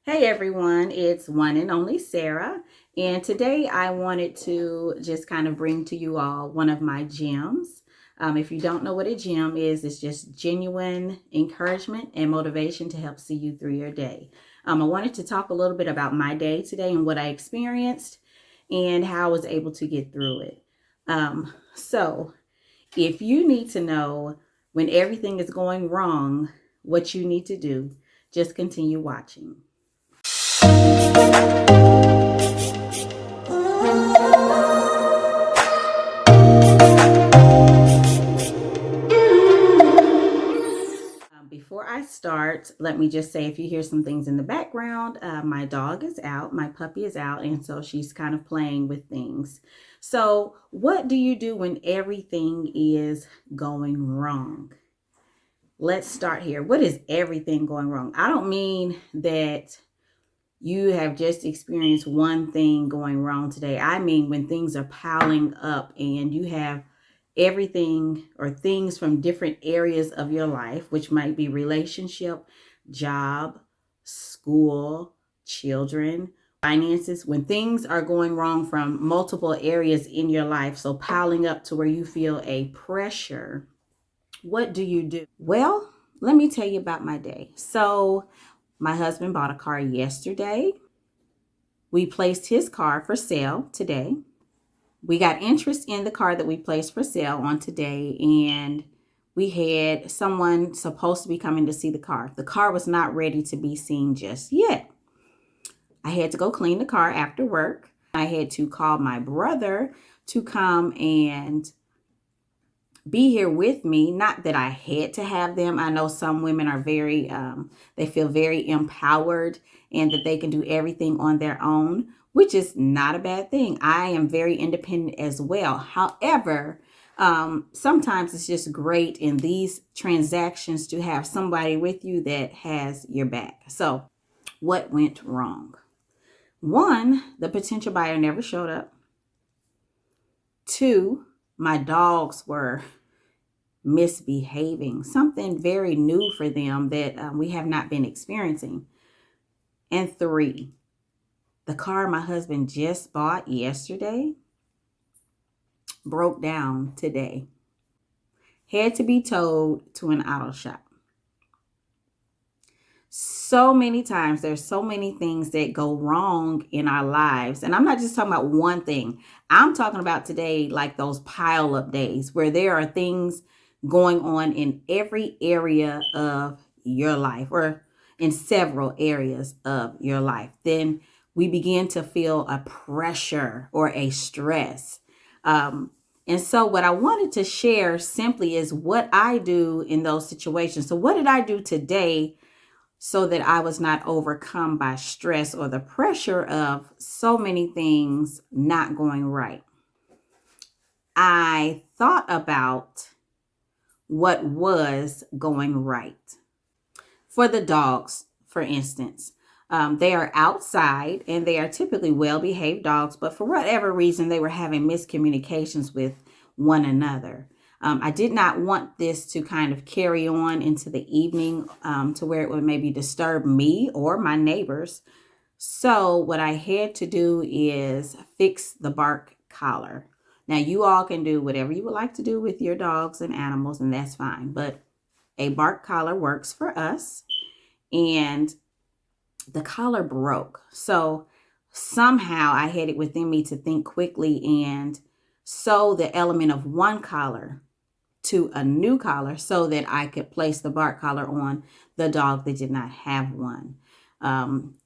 Hey everyone, it's One and Only Sarah, and today I wanted to just kind of bring to you all one of my gems. If you don't know what a gem is, it's just genuine encouragement and motivation to help see you through your day. I wanted to talk a little bit about my day today and what I experienced and how I was able to get through it. So, if you need to know when everything is going wrong, what you need to do, just continue watching. Before I start, let me just say if you hear some things in the background, my dog is out, my puppy is out, and so she's kind of playing with things. So, what do you do when everything is going wrong? Let's start here. What is everything going wrong? I don't mean that you have just experienced one thing going wrong today. I mean, when things are piling up and you have everything or things from different areas of your life, which might be relationship, job, school, children, finances, when things are going wrong from multiple areas in your life, so piling up to where you feel a pressure, what do you do? Well, let me tell you about my day. So, my husband bought a car yesterday. We placed his car for sale today. We got interest in the car that we placed for sale on today, and we had someone supposed to be coming to see the car. The car was not ready to be seen just yet. I had to go clean the car after work. I had to call my brother to come and be here with me. Not that I had to have them. I know some women are very, they feel very empowered and that they can do everything on their own, which is not a bad thing. I am very independent as well. However, sometimes it's just great in these transactions to have somebody with you that has your back. So, what went wrong? One, the potential buyer never showed up. Two, my dogs were misbehaving, something very new for them that we have not been experiencing. And three, the car my husband just bought yesterday broke down today. Had to be towed to an auto shop. So many times, there's so many things that go wrong in our lives. And I'm not just talking about one thing. I'm talking about today, like those pile up days where there are things going on in every area of your life or in several areas of your life. Then we begin to feel a pressure or a stress. And so what I wanted to share simply is what I do in those situations. So what did I do today so that I was not overcome by stress or the pressure of so many things not going right? I thought about what was going right. For the dogs, for instance, they are outside and they are typically well-behaved dogs, but for whatever reason, they were having miscommunications with one another. I did not want this to kind of carry on into the evening to where it would maybe disturb me or my neighbors. So what I had to do is fix the bark collar. Now, you all can do whatever you would like to do with your dogs and animals, and that's fine. But a bark collar works for us. And the collar broke. So somehow I had it within me to think quickly and sew the element of one collar to a new collar so that I could place the bark collar on the dog that did not have one.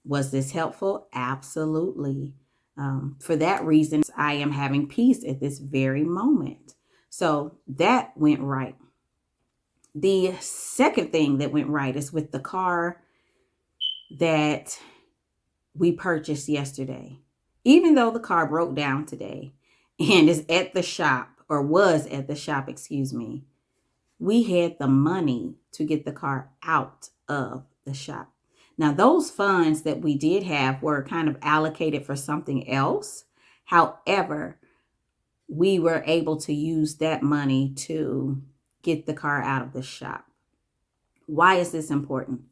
Was this helpful? Absolutely. For that reason, I am having peace at this very moment. So that went right. The second thing that went right is with the car that we purchased yesterday. Even though the car broke down today and is at the shop, or was at the shop, excuse me, we had the money to get the car out of the shop. Now, those funds that we did have were kind of allocated for something else. However, we were able to use that money to get the car out of the shop. Why is this important?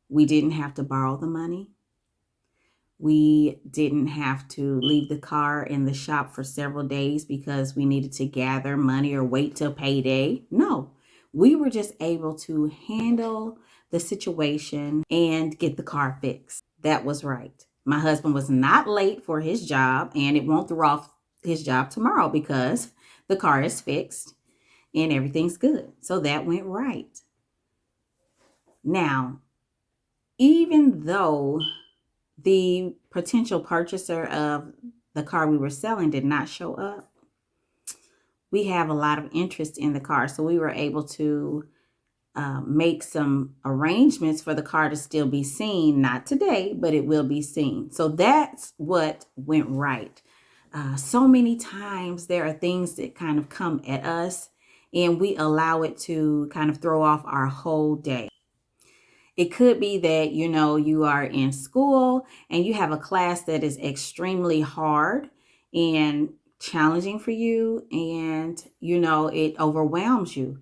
We didn't have to borrow the money. We didn't have to leave the car in the shop for several days because we needed to gather money or wait till payday. No, we were just able to handle the situation and get the car fixed. That was right. My husband was not late for his job, and it won't throw off his job tomorrow because the car is fixed and everything's good. So that went right. Now, even though the potential purchaser of the car we were selling did not show up, we have a lot of interest in the car. So we were able to make some arrangements for the car to still be seen. Not today, but it will be seen. So that's what went right. So many times there are things that kind of come at us and we allow it to kind of throw off our whole day. It could be that, you are in school and you have a class that is extremely hard and challenging for you, and, it overwhelms you.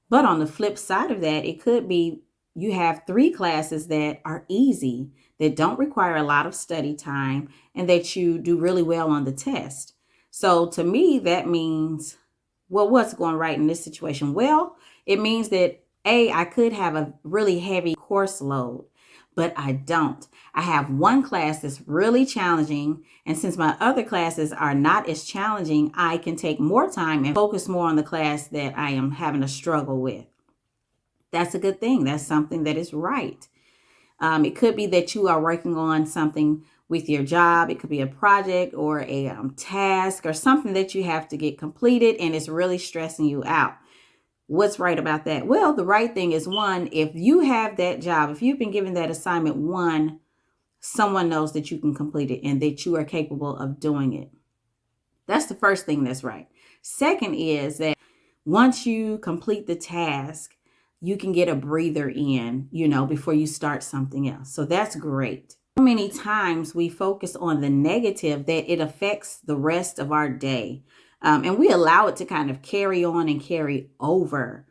But on the flip side of that, it could be you have 3 classes that are easy, that don't require a lot of study time, and that you do really well on the test. So to me, that means, well, what's going right in this situation? Well, it means that I could have a really heavy course load, but I don't. I have one class that's really challenging, and since my other classes are not as challenging, I can take more time and focus more on the class that I am having a struggle with. That's a good thing. That's something that is right. It could be that you are working on something with your job. It could be a project or a task or something that you have to get completed, and it's really stressing you out. What's right about that? Well, the right thing is, one, if you have that job, if you've been given that assignment, one, someone knows that you can complete it and that you are capable of doing it. That's the first thing that's right. Second is that once you complete the task, you can get a breather in, before you start something else. So that's great. So many times we focus on the negative that it affects the rest of our day. And we allow it to kind of carry on and carry over.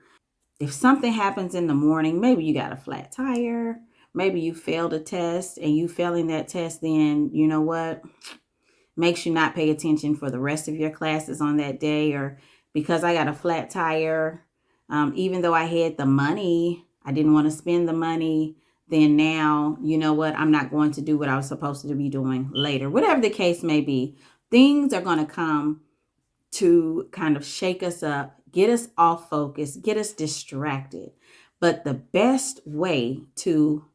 If something happens in the morning, maybe you got a flat tire, maybe you failed a test, and you failing that test, then you know what? Makes you not pay attention for the rest of your classes on that day. Or because I got a flat tire, even though I had the money, I didn't want to spend the money, then now, you know what? I'm not going to do what I was supposed to be doing later. Whatever the case may be, things are going to come to kind of shake us up, get us off focus, get us distracted. But the best way to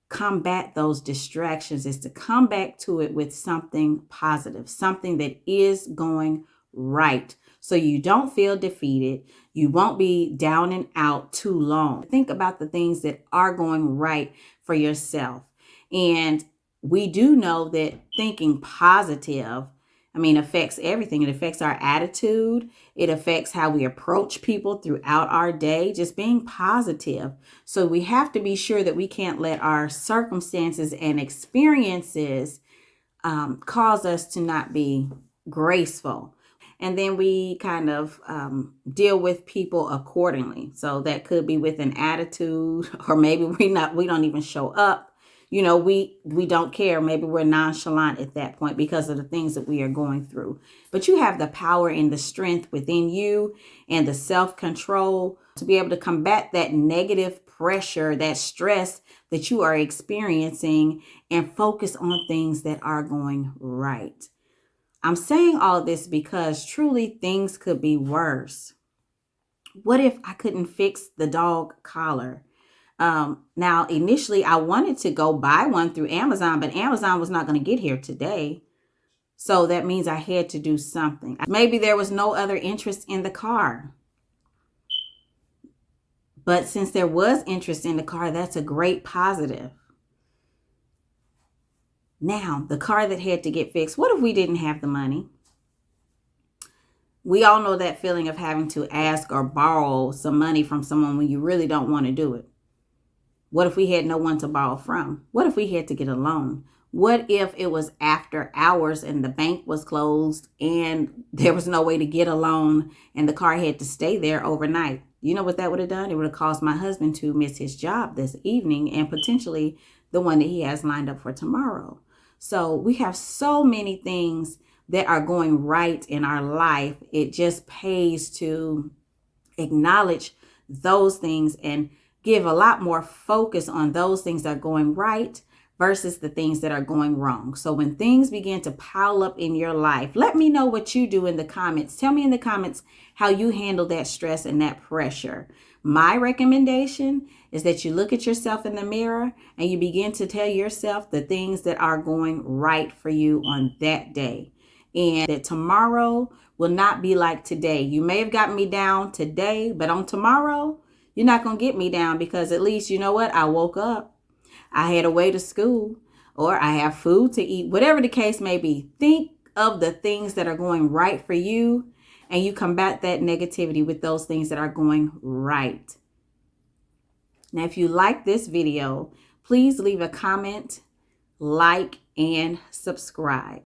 combat those distractions is to come back to it with something positive, something that is going right. So you don't feel defeated. You won't be down and out too long. Think about the things that are going right for yourself. And we do know that thinking positive, affects everything. It affects our attitude. It affects how we approach people throughout our day, just being positive. So we have to be sure that we can't let our circumstances and experiences cause us to not be graceful. And then we kind of deal with people accordingly. So that could be with an attitude, or maybe we don't even show up. We don't care. Maybe we're nonchalant at that point because of the things that we are going through. But you have the power and the strength within you and the self-control to be able to combat that negative pressure, that stress that you are experiencing, and focus on things that are going right. I'm saying all of this because truly things could be worse. What if I couldn't fix the dog collar? Now, initially, I wanted to go buy one through Amazon, but Amazon was not going to get here today. So that means I had to do something. Maybe there was no other interest in the car. But since there was interest in the car, that's a great positive. Now, the car that had to get fixed, what if we didn't have the money? We all know that feeling of having to ask or borrow some money from someone when you really don't want to do it. What if we had no one to borrow from? What if we had to get a loan? What if it was after hours and the bank was closed and there was no way to get a loan and the car had to stay there overnight? You know what that would have done? It would have caused my husband to miss his job this evening and potentially the one that he has lined up for tomorrow. So we have so many things that are going right in our life. It just pays to acknowledge those things and give a lot more focus on those things that are going right versus the things that are going wrong. So when things begin to pile up in your life, let me know what you do in the comments. Tell me in the comments how you handle that stress and that pressure. My recommendation is that you look at yourself in the mirror and you begin to tell yourself the things that are going right for you on that day. And that tomorrow will not be like today. You may have gotten me down today, but on tomorrow, you're not going to get me down, because at least, you know what? I woke up, I had a way to school, or I have food to eat, whatever the case may be. Think of the things that are going right for you, and you combat that negativity with those things that are going right. Now, if you like this video, please leave a comment, like, and subscribe.